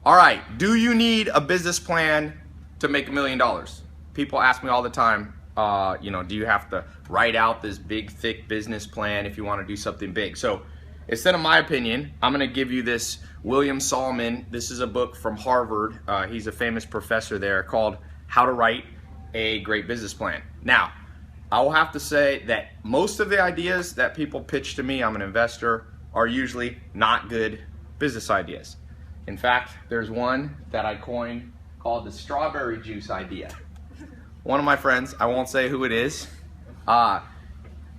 All right, do you need a business plan to make $1 million? People ask me all the time, do you have to write out this big, thick business plan if you want to do something big? So instead of my opinion, I'm going to give you this William Solomon. This is a book from Harvard. He's a famous professor there, called How to Write a Great Business Plan. Now, I will have to say that most of the ideas that people pitch to me, I'm an investor, are usually not good business ideas. In fact, there's one that I coined called the strawberry juice idea. One of my friends, I won't say who it is,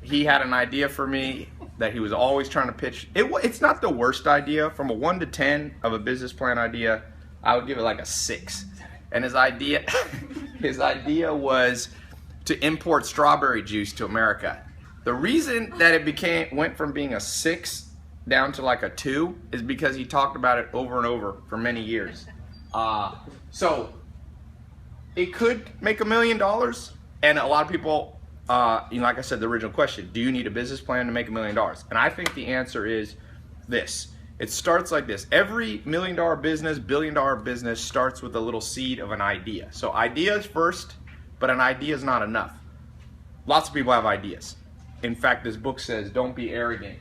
he had an idea for me that he was always trying to pitch. It's not the worst idea. From a 1 to 10 of a business plan idea, I would give it like a 6. And his idea was to import strawberry juice to America. The reason that it went from being a 6 down to like a 2 is because he talked about it over and over for many years. So it could make $1 million, and a lot of people, like I said, the original question, do you need a business plan to make $1 million? And I think the answer is this. It starts like this. Every $1 million business, $1 billion business starts with a little seed of an idea. So ideas first, but an idea is not enough. Lots of people have ideas. In fact, this book says, don't be arrogant.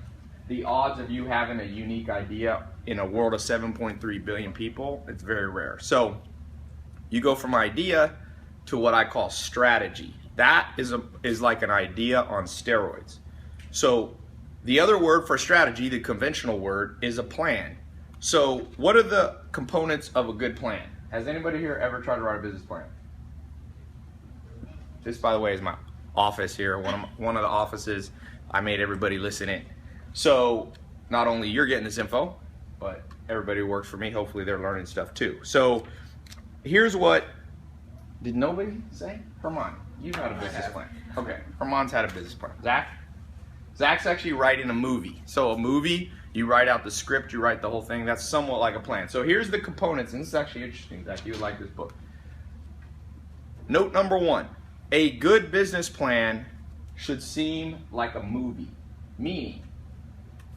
The odds of you having a unique idea in a world of 7.3 billion people, it's very rare. So you go from idea to what I call strategy. That is like an idea on steroids. So the other word for strategy, the conventional word, is a plan. So what are the components of a good plan? Has anybody here ever tried to write a business plan? This, by the way, is my office here. One of the offices. I made everybody listen in. So not only you're getting this info, but everybody who works for me, hopefully they're learning stuff too. So here's what, did nobody say? Herman, you've had a business plan. Okay, Herman's had a business plan. Zach's actually writing a movie. So a movie, you write out the script, you write the whole thing. That's somewhat like a plan. So here's the components, and this is actually interesting, Zach, you would like this book. Note number 1, a good business plan should seem like a movie, meaning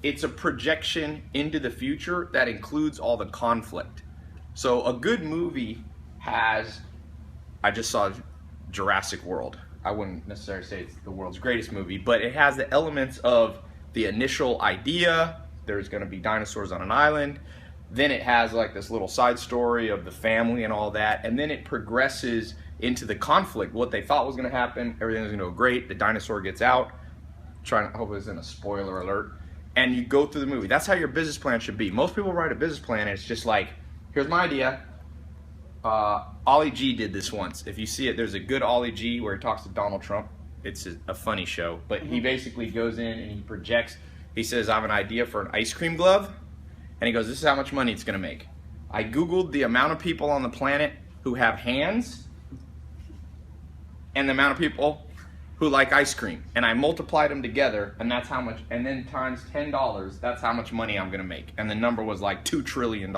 it's a projection into the future that includes all the conflict. So a good movie has, I just saw Jurassic World. I wouldn't necessarily say it's the world's greatest movie, but it has the elements of the initial idea. There's going to be dinosaurs on an island. Then it has like this little side story of the family and all that. And then it progresses into the conflict. What they thought was going to happen, everything's going to go great. The dinosaur gets out. I hope it isn't a spoiler alert. And you go through the movie. That's how your business plan should be. Most people write a business plan and it's just like, here's my idea. Ollie G did this once. If you see it, there's a good Ollie G where he talks to Donald Trump. It's a funny show. But he basically goes in and he projects. He says, I have an idea for an ice cream glove. And he goes, this is how much money it's going to make. I Googled the amount of people on the planet who have hands and the amount of people who like ice cream, and I multiplied them together, and that's how much, and then times $10, that's how much money I'm gonna make. And the number was like $2 trillion.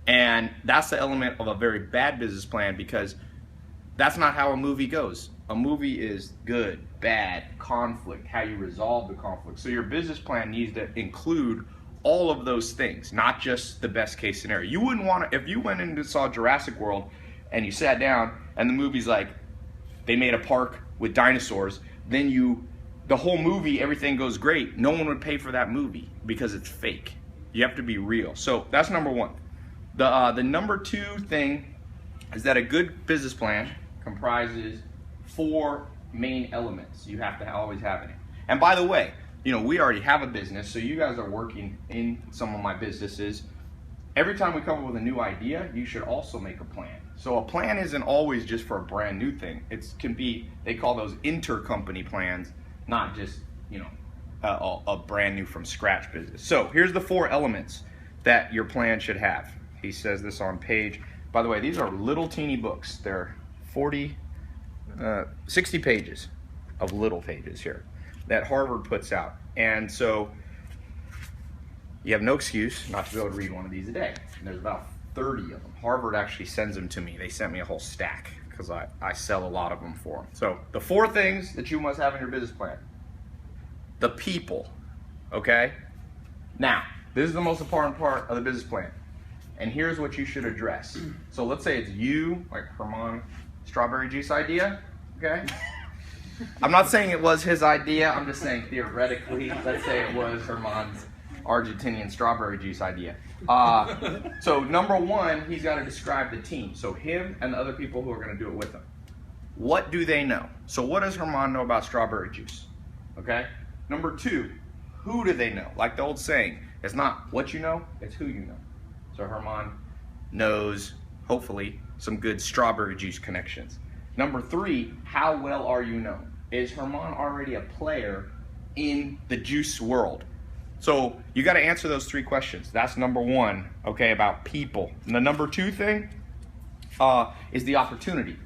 And that's the element of a very bad business plan, because that's not how a movie goes. A movie is good, bad, conflict, how you resolve the conflict. So your business plan needs to include all of those things, not just the best case scenario. You wouldn't want to, if you went in and saw Jurassic World and you sat down and the movie's like, they made a park with dinosaurs, then the whole movie, everything goes great. No one would pay for that movie because it's fake. You have to be real. So that's number 1. The number 2 thing is that a good business plan comprises 4 main elements you have to always have in it. And by the way, we already have a business, so you guys are working in some of my businesses. Every time we come up with a new idea, you should also make a plan. So a plan isn't always just for a brand new thing. It can be, they call those intercompany plans, not just, a brand new from scratch business. So here's the 4 elements that your plan should have. He says this on page, by the way, these are little teeny books. They're 60 pages of little pages here that Harvard puts out. And so you have no excuse not to be able to read one of these a day. And there's about 30 of them. Harvard actually sends them to me. They sent me a whole stack because I sell a lot of them for them. So the 4 things that you must have in your business plan. The people, okay? Now, this is the most important part of the business plan. and here's what you should address. So let's say it's you, like Herman, strawberry juice idea, okay? I'm not saying it was his idea, I'm just saying theoretically, let's say it was Herman's Argentinian strawberry juice idea. So number one, he's got to describe the team. So him and the other people who are going to do it with him. What do they know? So what does Herman know about strawberry juice? Okay? Number two, who do they know? Like the old saying, it's not what you know, it's who you know. So Herman knows, hopefully, some good strawberry juice connections. Number three, how well are you known? Is Herman already a player in the juice world? So you got to answer those three questions. That's number one, okay, about people. And the number two thing is the opportunity.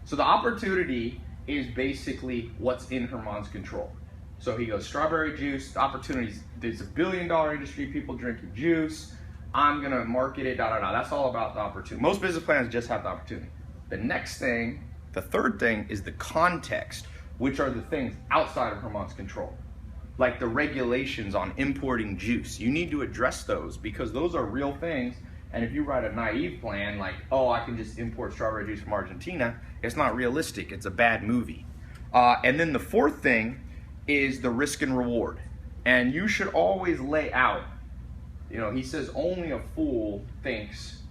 So the opportunity is basically what's in Herman's control. So he goes, strawberry juice, the opportunities, there's $1 billion industry, people drinking juice, I'm gonna market it, That's all about the opportunity. Most business plans just have the opportunity. The next thing, the third thing, is the context, which are the things outside of Herman's control. Like the regulations on importing juice. You need to address those because those are real things. And if you write a naive plan like, oh, I can just import strawberry juice from Argentina, it's not realistic. It's a bad movie. And then the fourth thing is the risk and reward. And you should always lay out, he says only a fool thinks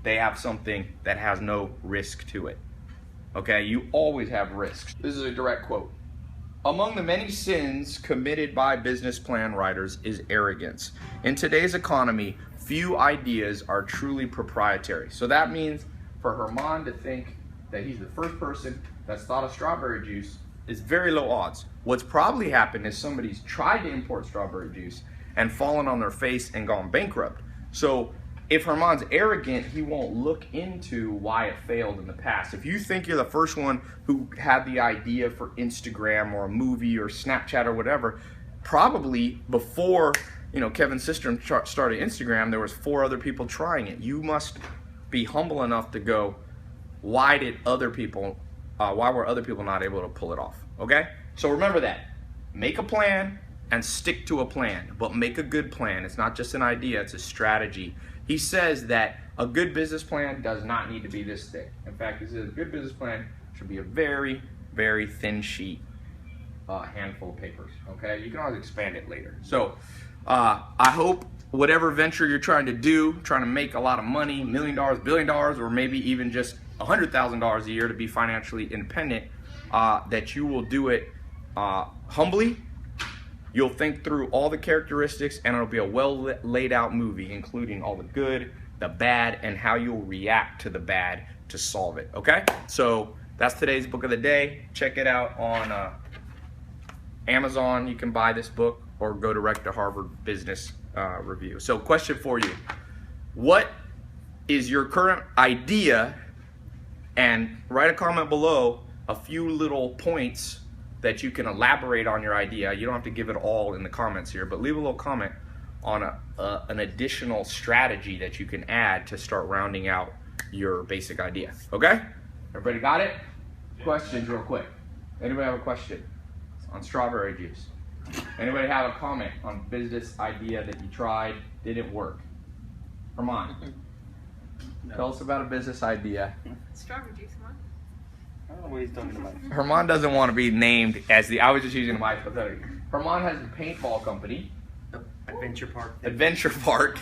they have something that has no risk to it. Okay, you always have risks. This is a direct quote. Among the many sins committed by business plan writers is arrogance. In today's economy, few ideas are truly proprietary. So that means for Herman to think that he's the first person that's thought of strawberry juice is very low odds. What's probably happened is somebody's tried to import strawberry juice and fallen on their face and gone bankrupt. So if Herman's arrogant, he won't look into why it failed in the past. If you think you're the first one who had the idea for Instagram or a movie or Snapchat or whatever, probably before Kevin Systrom started Instagram, there was 4 other people trying it. You must be humble enough to go, why were other people not able to pull it off? Okay? So remember that. Make a plan and stick to a plan, but make a good plan. It's not just an idea, it's a strategy. He says that a good business plan does not need to be this thick. In fact, he says a good business plan should be a very, very thin sheet, handful of papers, okay? You can always expand it later. So I hope whatever venture you're trying to do, trying to make a lot of money, $1 million, $1 billion, or maybe even just $100,000 a year to be financially independent, that you will do it humbly. You'll think through all the characteristics and it'll be a well laid out movie, including all the good, the bad, and how you'll react to the bad to solve it, okay? So that's today's book of the day. Check it out on Amazon. You can buy this book or go direct to Harvard Business Review. So question for you, what is your current idea? And write a comment below a few little points that you can elaborate on your idea. You don't have to give it all in the comments here, but leave a little comment on an additional strategy that you can add to start rounding out your basic idea. Okay? Everybody got it? Questions real quick. Anybody have a question on strawberry juice? Anybody have a comment on business idea that you tried, didn't work? Herman, tell us about a business idea. Strawberry juice, come on. I don't know what he's talking about. Herman doesn't want to be named as I was just using a hypothetical. Herman has a paintball company. Adventure Park. Adventure Park.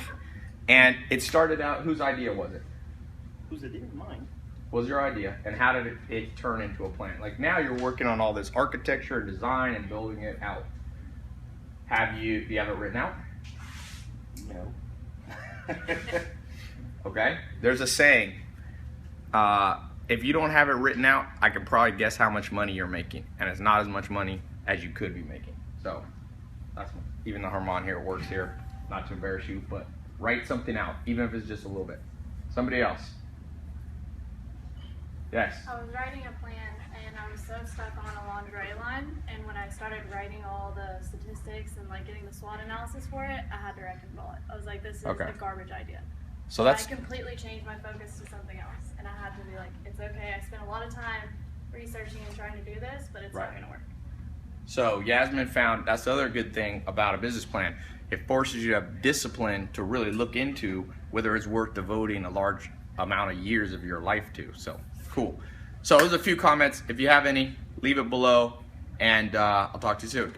And it started out, whose idea was it? Whose idea? Mine. What was your idea? And how did it turn into a plan? Like now you're working on all this architecture and design and building it out. Do you have it written out? No. Okay. There's a saying. If you don't have it written out, I can probably guess how much money you're making. And it's not as much money as you could be making. So, that's even though Herman here works here, not to embarrass you, but write something out, even if it's just a little bit. Somebody else. Yes. I was writing a plan and I was so stuck on a lingerie line, and when I started writing all the statistics and like getting the SWOT analysis for it, I had to wreck and roll it. I was like, this is a garbage idea. So that's I completely changed my focus to something else, and I had to be like, it's okay. I spent a lot of time researching and trying to do this, but it's not going to work. So Yasmin found, that's the other good thing about a business plan. It forces you to have discipline to really look into whether it's worth devoting a large amount of years of your life to. So cool. So those are a few comments. If you have any, leave it below, and I'll talk to you soon.